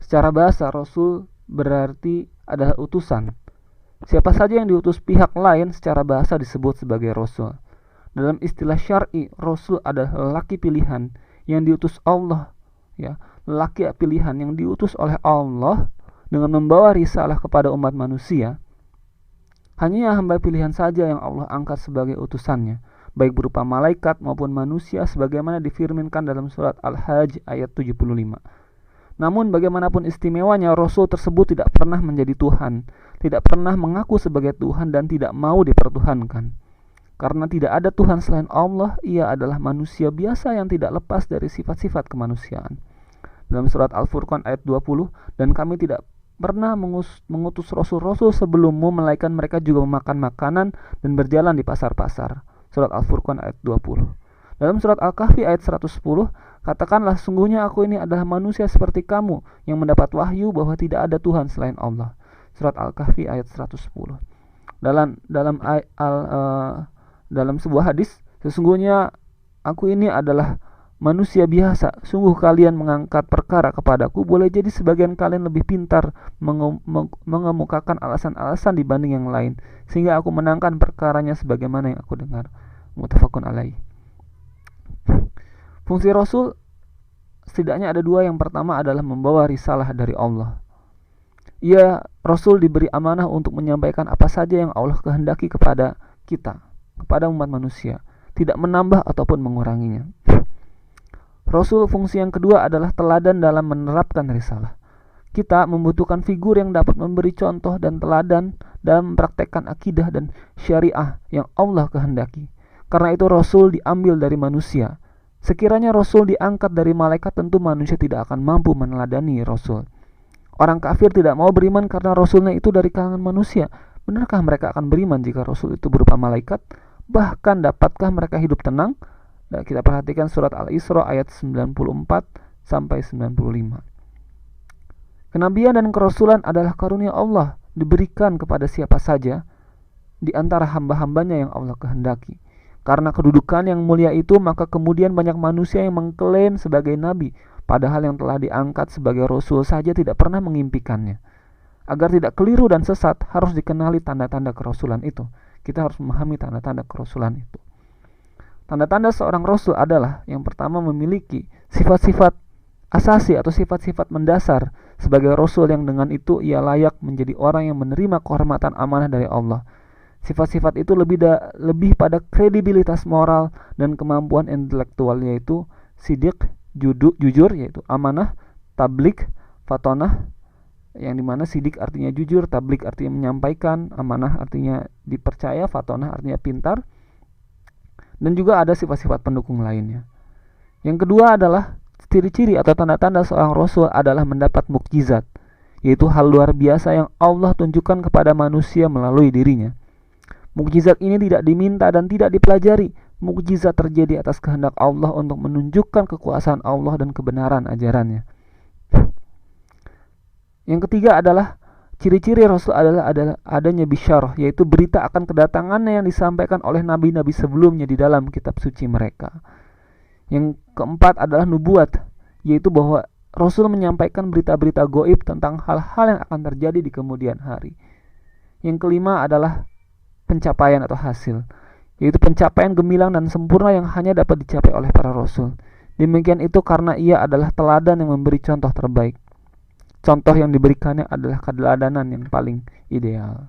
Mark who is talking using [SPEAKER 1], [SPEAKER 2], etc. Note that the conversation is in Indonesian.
[SPEAKER 1] Secara bahasa, Rasul berarti adalah utusan. Siapa saja yang diutus pihak lain secara bahasa disebut sebagai Rasul. Dalam istilah syar'i, Rasul adalah lelaki pilihan yang diutus Allah, ya, lelaki pilihan yang diutus oleh Allah dengan membawa risalah kepada umat manusia. Hanya hamba pilihan saja yang Allah angkat sebagai utusannya, baik berupa malaikat maupun manusia sebagaimana difirmankan dalam surat Al-Hajj ayat 75. Namun bagaimanapun istimewanya, Rasul tersebut tidak pernah menjadi Tuhan, tidak pernah mengaku sebagai Tuhan dan tidak mau dipertuhankan. Karena tidak ada Tuhan selain Allah, ia adalah manusia biasa yang tidak lepas dari sifat-sifat kemanusiaan. Dalam surat Al-Furqan ayat 20, dan kami tidak pernah mengutus rasul-rasul sebelummu, melainkan mereka juga memakan makanan dan berjalan di pasar-pasar. Surat Al-Furqan ayat 20. Dalam surat Al-Kahfi ayat 110, katakanlah sungguhnya aku ini adalah manusia seperti kamu yang mendapat wahyu bahwa tidak ada Tuhan selain Allah. Surat Al-Kahfi ayat 110. Dalam sebuah hadis, sesungguhnya aku ini adalah manusia biasa. Sungguh kalian mengangkat perkara kepadaku, boleh jadi sebagian kalian lebih pintar mengemukakan alasan-alasan dibanding yang lain, sehingga aku menangkan perkaranya sebagaimana yang aku dengar. Muttafaqun alaih. Fungsi Rasul setidaknya ada dua. Yang pertama adalah membawa risalah dari Allah. Rasul diberi amanah untuk menyampaikan apa saja yang Allah kehendaki kepada kita, kepada umat manusia, tidak menambah ataupun menguranginya. Rasul fungsi yang kedua adalah teladan dalam menerapkan risalah. Kita membutuhkan figur yang dapat memberi contoh dan teladan dalam mempraktekkan akidah dan syariah yang Allah kehendaki. Karena itu Rasul diambil dari manusia. Sekiranya Rasul diangkat dari malaikat, tentu manusia tidak akan mampu meneladani Rasul. Orang kafir tidak mau beriman karena Rasulnya itu dari kalangan manusia. Benarkah mereka akan beriman jika Rasul itu berupa malaikat? Bahkan dapatkah mereka hidup tenang? Nah, kita perhatikan surat Al-Isra ayat 94 sampai 95. Kenabian dan kerasulan adalah karunia Allah, diberikan kepada siapa saja di antara hamba-hambanya yang Allah kehendaki. Karena kedudukan yang mulia itu, maka kemudian banyak manusia yang mengklaim sebagai nabi, padahal yang telah diangkat sebagai rasul saja tidak pernah mengimpikannya. Agar tidak keliru dan sesat, harus dikenali tanda-tanda kerasulan itu. Kita harus memahami tanda-tanda kerasulan itu. Tanda-tanda seorang rasul adalah, yang pertama, memiliki sifat-sifat asasi atau sifat-sifat mendasar sebagai rasul, yang dengan itu ia layak menjadi orang yang menerima kehormatan amanah dari Allah. Sifat-sifat itu lebih pada kredibilitas moral dan kemampuan intelektual, yaitu sidik, jujur, yaitu amanah, tablik, fatonah, yang dimana sidik artinya jujur, tablik artinya menyampaikan, amanah artinya dipercaya, fatonah artinya pintar, dan juga ada sifat-sifat pendukung lainnya. Yang kedua adalah ciri-ciri atau tanda-tanda seorang rasul adalah mendapat mukjizat, yaitu hal luar biasa yang Allah tunjukkan kepada manusia melalui dirinya. Mukjizat ini tidak diminta dan tidak dipelajari. Mukjizat terjadi atas kehendak Allah untuk menunjukkan kekuasaan Allah dan kebenaran ajarannya. Yang ketiga adalah ciri-ciri Rasul adalah adanya bisyarah, yaitu berita akan kedatangannya yang disampaikan oleh nabi-nabi sebelumnya di dalam kitab suci mereka. Yang keempat adalah nubuat, yaitu bahwa Rasul menyampaikan berita-berita gaib tentang hal-hal yang akan terjadi di kemudian hari. Yang kelima adalah pencapaian atau hasil, yaitu pencapaian gemilang dan sempurna yang hanya dapat dicapai oleh para rasul. Demikian itu karena ia adalah teladan yang memberi contoh terbaik. Contoh yang diberikannya adalah keteladanan yang paling ideal.